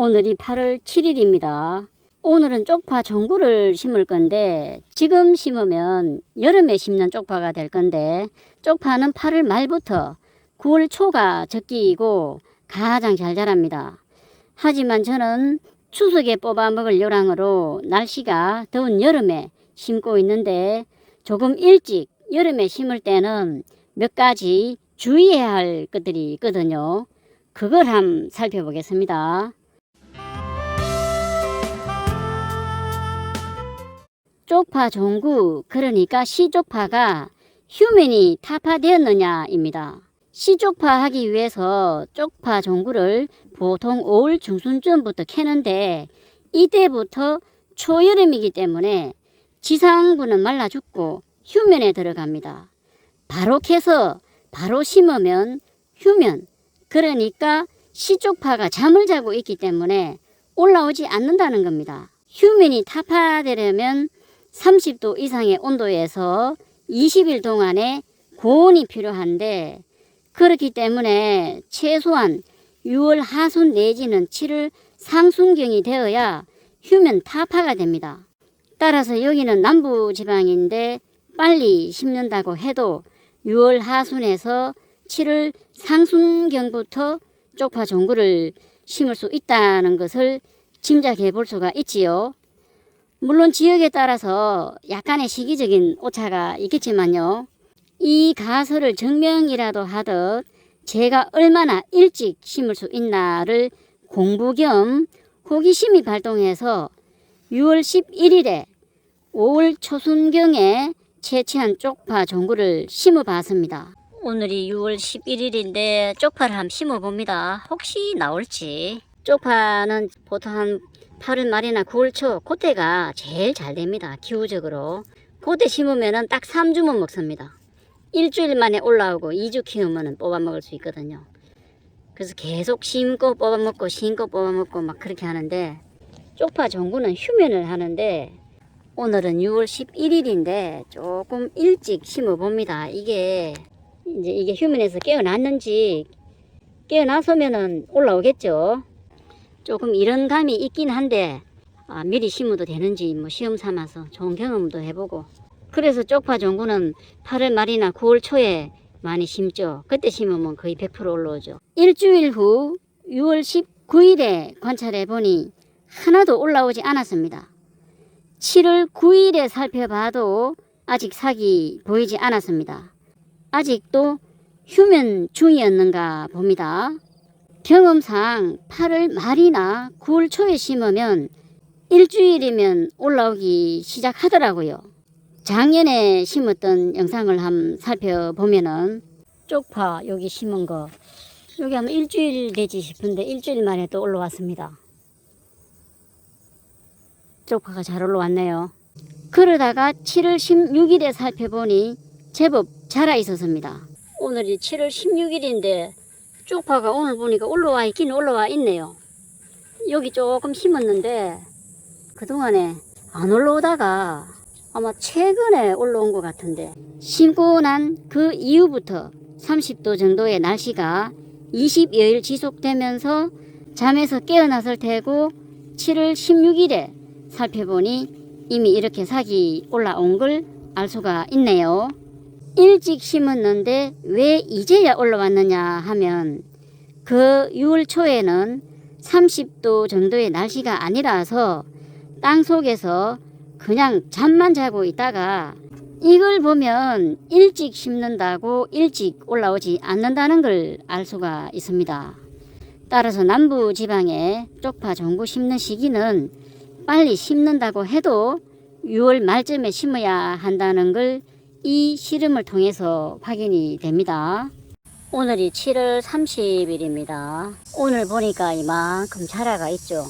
오늘이 8월 7일입니다. 오늘은 쪽파 전구를 심을 건데 지금 심으면 여름에 심는 쪽파가 될 건데 쪽파는 8월 말부터 9월 초가 적기이고 가장 잘 자랍니다. 하지만 저는 추석에 뽑아 먹을 요량으로 날씨가 더운 여름에 심고 있는데 조금 일찍 여름에 심을 때는 몇 가지 주의해야 할 것들이 있거든요. 그걸 한번 살펴보겠습니다. 쪽파 종구, 그러니까 씨쪽파가 휴면이 타파되었느냐입니다. 씨쪽파 하기 위해서 쪽파 종구를 보통 5월 중순쯤부터 캐는데 이때부터 초여름이기 때문에 지상부는 말라 죽고 휴면에 들어갑니다. 바로 캐서 바로 심으면 휴면, 그러니까 씨쪽파가 잠을 자고 있기 때문에 올라오지 않는다는 겁니다. 휴면이 타파되려면 30도 이상의 온도에서 20일 동안의 고온이 필요한데 그렇기 때문에 최소한 6월 하순 내지는 7월 상순경이 되어야 휴면 타파가 됩니다. 따라서 여기는 남부지방인데 빨리 심는다고 해도 6월 하순에서 7월 상순경부터 쪽파 종구를 심을 수 있다는 것을 짐작해 볼 수가 있지요. 물론 지역에 따라서 약간의 시기적인 오차가 있겠지만요. 이 가설을 증명이라도 하듯 제가 얼마나 일찍 심을 수 있나를 공부 겸 호기심이 발동해서 6월 11일에 5월 초순경에 채취한 쪽파 종구를 심어 봤습니다. 오늘이 6월 11일인데 쪽파를 한번 심어 봅니다. 혹시 나올지. 쪽파는 보통 한 8월 말이나 9월 초 그때가 제일 잘 됩니다. 기후적으로. 그때 심으면 딱 3주면 먹습니다. 일주일 만에 올라오고 2주 키우면 뽑아 먹을 수 있거든요. 그래서 계속 심고 뽑아 먹고 심고 뽑아 먹고 막 그렇게 하는데 쪽파 종구는 휴면을 하는데 오늘은 6월 11일인데 조금 일찍 심어 봅니다. 이게 휴면에서 깨어났는지 깨어나서면은 올라오겠죠. 조금 이런 감이 있긴 한데 미리 심어도 되는지 시험 삼아서 좋은 경험도 해보고 그래서 쪽파 종구는 8월 말이나 9월 초에 많이 심죠. 그때 심으면 거의 100% 올라오죠. 일주일 후 6월 19일에 관찰해 보니 하나도 올라오지 않았습니다. 7월 9일에 살펴봐도 아직 삭이 보이지 않았습니다. 아직도 휴면 중이었는가 봅니다. 경험상 8월 말이나 9월 초에 심으면 일주일이면 올라오기 시작하더라고요. 작년에 심었던 영상을 한번 살펴보면은 쪽파 여기 심은 거 여기 아마 일주일 되지 싶은데 일주일 만에 또 올라왔습니다. 쪽파가 잘 올라왔네요. 그러다가 7월 16일에 살펴보니 제법 자라 있었습니다. 오늘이 7월 16일인데 쪽파가 오늘 보니까 올라와 있긴 올라와 있네요. 여기 조금 심었는데 그동안에 안 올라오다가 아마 최근에 올라온 것 같은데 심고 난 그 이후부터 30도 정도의 날씨가 20여일 지속되면서 잠에서 깨어났을 테고 7월 16일에 살펴보니 이미 이렇게 삭이 올라온 걸 알 수가 있네요. 일찍 심었는데 왜 이제야 올라왔느냐 하면 그 6월 초에는 30도 정도의 날씨가 아니라서 땅 속에서 그냥 잠만 자고 있다가 이걸 보면 일찍 심는다고 일찍 올라오지 않는다는 걸 알 수가 있습니다. 따라서 남부 지방에 쪽파 종구 심는 시기는 빨리 심는다고 해도 6월 말쯤에 심어야 한다는 걸 이 실험을 통해서 확인이 됩니다. 오늘이 7월 30일입니다. 오늘 보니까 이만큼 자라가 있죠.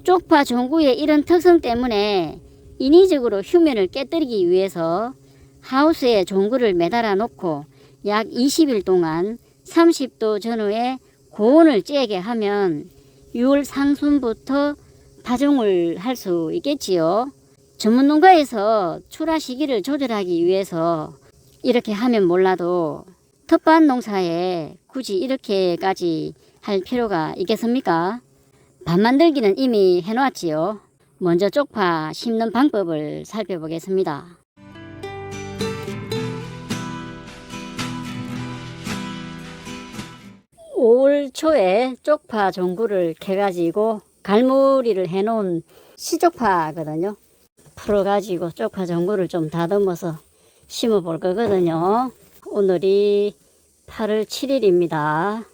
쪽파 종구의 이런 특성 때문에 인위적으로 휴면을 깨뜨리기 위해서 하우스에 종구를 매달아 놓고 약 20일 동안 30도 전후에 고온을 쬐게 하면 6월 상순부터 파종을 할 수 있겠지요. 전문 농가에서 출하 시기를 조절하기 위해서 이렇게 하면 몰라도 텃밭 농사에 굳이 이렇게까지 할 필요가 있겠습니까? 밥 만들기는 이미 해놓았지요. 먼저 쪽파 심는 방법을 살펴보겠습니다. 5월 초에 쪽파 종구를 캐가지고 갈무리를 해놓은 시쪽파거든요. 풀어가지고 쪽파 종구를 좀 다듬어서 심어 볼 거거든요. 오늘이 8월 7일입니다.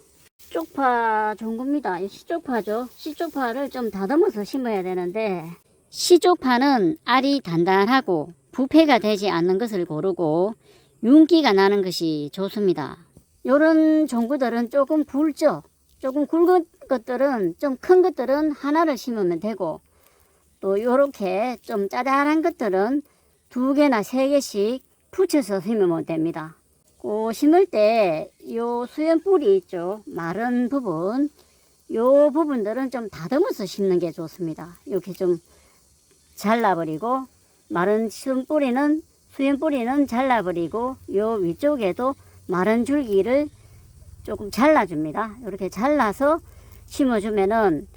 쪽파 종구입니다. 시쪽파죠. 시쪽파를 좀 다듬어서 심어야 되는데, 시쪽파는 알이 단단하고 부패가 되지 않는 것을 고르고 윤기가 나는 것이 좋습니다. 요런 종구들은 조금 굵죠. 조금 굵은 것들은, 좀 큰 것들은 하나를 심으면 되고, 또 요렇게 좀 짜잘한 것들은 2개나 3개씩 붙여서 심으면 됩니다. 심을 때 요 수연 뿌리 있죠. 마른 부분, 요 부분들은 좀 다듬어서 심는 게 좋습니다. 이렇게 좀 잘라버리고, 마른 수연 뿌리는 잘라버리고, 요 위쪽에도 마른 줄기를 조금 잘라줍니다. 이렇게 잘라서 심어주면은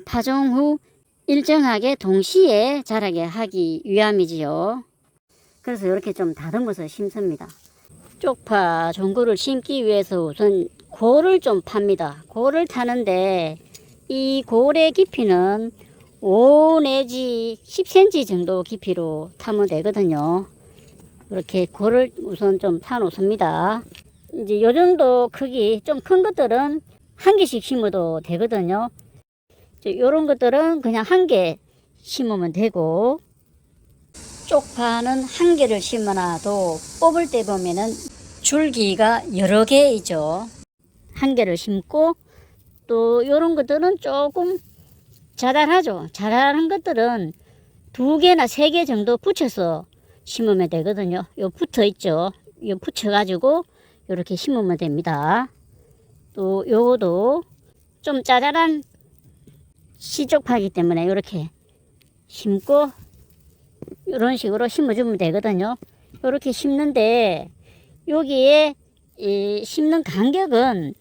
파종 후 일정하게 동시에 자라게 하기 위함이지요. 그래서 이렇게 좀 다듬어서 심습니다. 쪽파 종구를 심기 위해서 우선 골을 좀 팝니다. 골을 타는데 이 골의 깊이는 5 내지 10cm 정도 깊이로 타면 되거든요. 이렇게 골을 우선 좀 타 놓습니다. 이제 요 정도 크기, 좀 큰 것들은 1개씩 심어도 되거든요. 요런 것들은 그냥 1개 심으면 되고, 쪽파는 1개를 심어놔도 뽑을 때 보면은 줄기가 여러 개이죠. 1개를 심고, 또 요런 것들은 조금 자잘하죠. 자잘한 것들은 2개나 3개 정도 붙여서 심으면 되거든요. 요 붙어 있죠. 요 붙여 가지고 요렇게 심으면 됩니다. 또 요거도 좀 짜잘한 시쪽파이기 때문에 요렇게 심고 요런 식으로 심어주면 되거든요. 요렇게 심는데 여기에 이 심는 간격은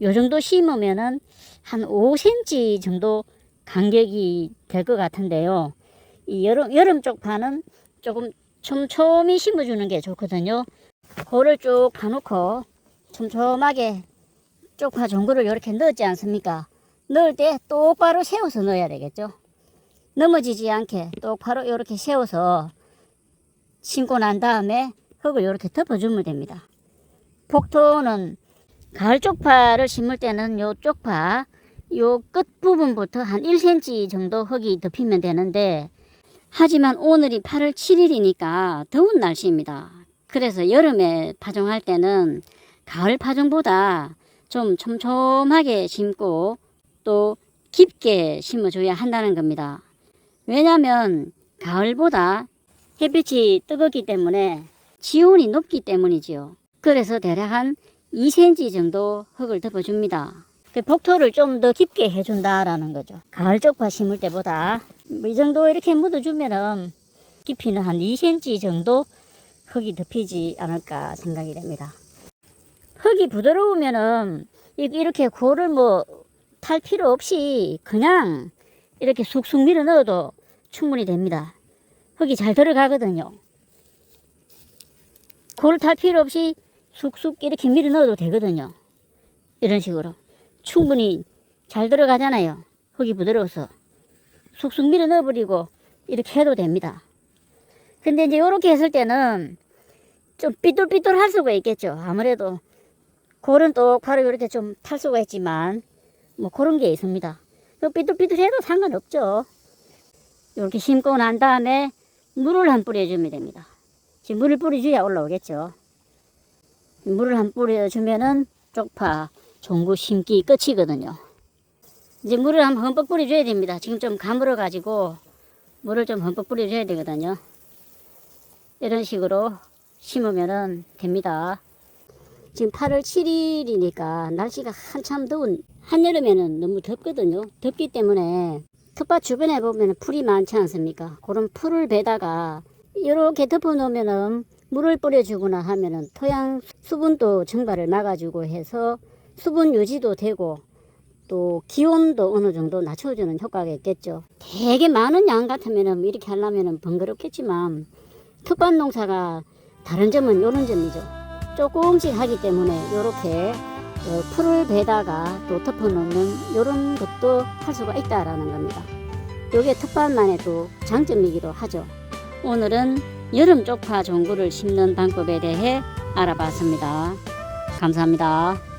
요 정도 심으면은 한 5cm 정도 간격이 될 것 같은데요. 이 여름 쪽파는 조금 촘촘히 심어주는 게 좋거든요. 골을 쭉 파놓고 촘촘하게 쪽파 종구를 이렇게 넣었지 않습니까? 넣을 때 똑바로 세워서 넣어야 되겠죠. 넘어지지 않게 똑바로 이렇게 세워서 심고 난 다음에 흙을 이렇게 덮어주면 됩니다. 복토는 가을 쪽파를 심을 때는 요 쪽파 요 끝부분부터 한 1cm 정도 흙이 덮이면 되는데, 하지만 오늘이 8월 7일이니까 더운 날씨입니다. 그래서 여름에 파종할 때는 가을 파종보다 좀 촘촘하게 심고 또 깊게 심어줘야 한다는 겁니다. 왜냐하면 가을보다 햇빛이 뜨겁기 때문에 지온이 높기 때문이지요. 그래서 대략 한 2cm 정도 흙을 덮어줍니다. 복토를 좀 더 깊게 해준다라는 거죠. 가을 쪽파 심을 때보다 이 정도 이렇게 묻어주면은 깊이는 한 2cm 정도 흙이 덮이지 않을까 생각이 됩니다. 흙이 부드러우면은 이렇게 골을 탈 필요 없이 그냥 이렇게 쑥쑥 밀어 넣어도 충분히 됩니다. 흙이 잘 들어가거든요. 골을 탈 필요 없이 쑥쑥 이렇게 밀어 넣어도 되거든요. 이런 식으로 충분히 잘 들어가잖아요. 흙이 부드러워서 쑥쑥 밀어 넣어버리고 이렇게 해도 됩니다. 근데 이제 이렇게 했을 때는 좀 삐뚤삐뚤 할 수가 있겠죠. 아무래도 골은 똑바로 이렇게 좀 탈 수가 있지만 그런 게 있습니다. 삐뚤삐뚤 해도 상관없죠. 이렇게 심고 난 다음에 물을 한 뿌려주면 됩니다. 지금 물을 뿌려줘야 올라오겠죠. 물을 한 뿌려주면은 쪽파 종구 심기 끝이거든요. 이제 물을 한번 흠뻑 뿌려줘야 됩니다. 지금 좀 가물어 가지고 물을 좀 흠뻑 뿌려줘야 되거든요. 이런 식으로 심으면 됩니다. 지금 8월 7일이니까 날씨가 한참 더운 한여름에는 너무 덥거든요. 덥기 때문에 텃밭 주변에 보면 풀이 많지 않습니까? 그런 풀을 베다가 이렇게 덮어 놓으면은 물을 뿌려주거나 하면은 토양 수분도 증발을 막아주고 해서 수분 유지도 되고 또 기온도 어느 정도 낮춰주는 효과가 있겠죠. 되게 많은 양 같으면 이렇게 하려면 번거롭겠지만 텃밭 농사가 다른 점은 이런 점이죠. 조금씩 하기 때문에 이렇게 풀을 베다가 또 덮어놓는 이런 것도 할 수가 있다라는 겁니다. 이게 텃밭만의 또 장점이기도 하죠. 오늘은 여름 쪽파 종구를 심는 방법에 대해 알아봤습니다. 감사합니다.